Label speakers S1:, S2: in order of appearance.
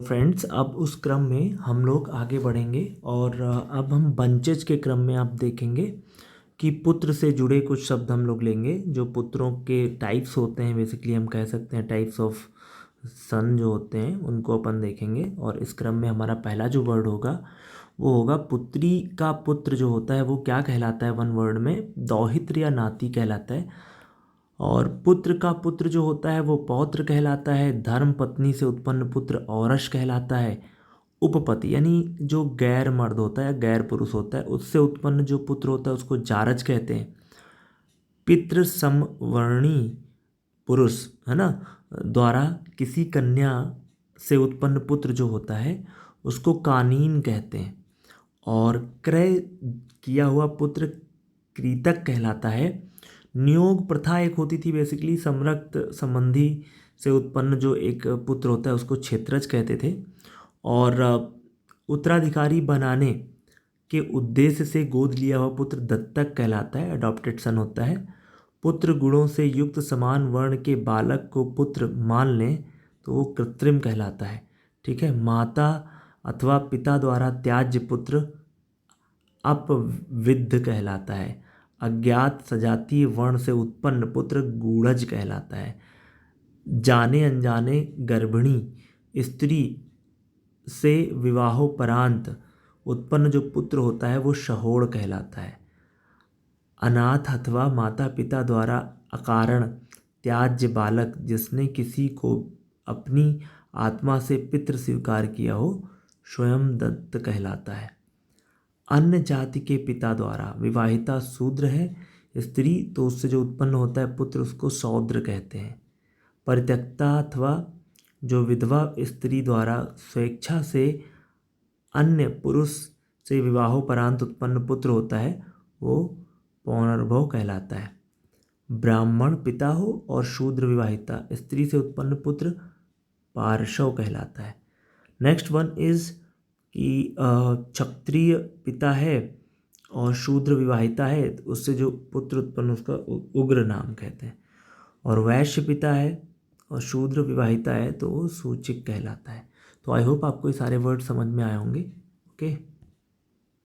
S1: Friends, अब उस क्रम में हम लोग आगे बढ़ेंगे और अब हम बंचेज के क्रम में आप देखेंगे कि पुत्र से जुड़े कुछ शब्द हम लोग लेंगे। जो पुत्रों के टाइप्स होते हैं, बेसिकली हम कह सकते हैं टाइप्स ऑफ सन जो होते हैं, उनको अपन देखेंगे। और इस क्रम में हमारा पहला जो वर्ड होगा वो होगा पुत्री का पुत्र जो होता है वो क्या कहलाता है वन वर्ड में? दौहित्र या नाती कहलाता है। और पुत्र का पुत्र जो होता है वो पौत्र कहलाता है। धर्म पत्नी से उत्पन्न पुत्र औरस कहलाता है। उपपति यानी जो गैर मर्द होता है, गैर पुरुष होता है, उससे उत्पन्न जो पुत्र होता है उसको जारज कहते हैं। पितृ समवर्णी पुरुष, है ना, द्वारा किसी कन्या से उत्पन्न पुत्र जो होता है उसको कानीन कहते हैं। और क्रय किया हुआ पुत्र कृतक कहलाता है। नियोग प्रथा एक होती थी, बेसिकली समरक्त संबंधी से उत्पन्न जो एक पुत्र होता है उसको क्षेत्रज कहते थे। और उत्तराधिकारी बनाने के उद्देश्य से गोद लिया हुआ पुत्र दत्तक कहलाता है, अडॉप्टेड सन होता है। पुत्र गुणों से युक्त समान वर्ण के बालक को पुत्र मान लें तो वो कृत्रिम कहलाता है। ठीक है। माता अथवा पिता द्वारा त्याज्य पुत्र अपविद्ध कहलाता है। अज्ञात सजातीय वर्ण से उत्पन्न पुत्र गूढ़ज कहलाता है। जाने अनजाने गर्भिणी स्त्री से विवाहोपरांत उत्पन्न जो पुत्र होता है वो शहोड़ कहलाता है। अनाथ अथवा माता पिता द्वारा अकारण त्याज्य बालक जिसने किसी को अपनी आत्मा से पितृ स्वीकार किया हो स्वयं दत्त कहलाता है। अन्य जाति के पिता द्वारा विवाहिता शूद्र है स्त्री, तो उससे जो उत्पन्न होता है पुत्र उसको शौद्र कहते हैं। परित्यक्ता अथवा जो विधवा स्त्री द्वारा स्वेच्छा से अन्य पुरुष से विवाहोपरांत उत्पन्न पुत्र होता है वो पौनर्भव कहलाता है। ब्राह्मण पिता हो और शूद्र विवाहिता स्त्री से उत्पन्न पुत्र पार्शव कहलाता है। नेक्स्ट वन इज कि क्षत्रिय पिता है और शूद्र विवाहिता है तो उससे जो पुत्र उत्पन्न उसका उग्र नाम कहते हैं। और वैश्य पिता है और शूद्र विवाहिता है तो वो सूचिक कहलाता है। तो आई होप आपको ये सारे वर्ड समझ में आए होंगे। ओके।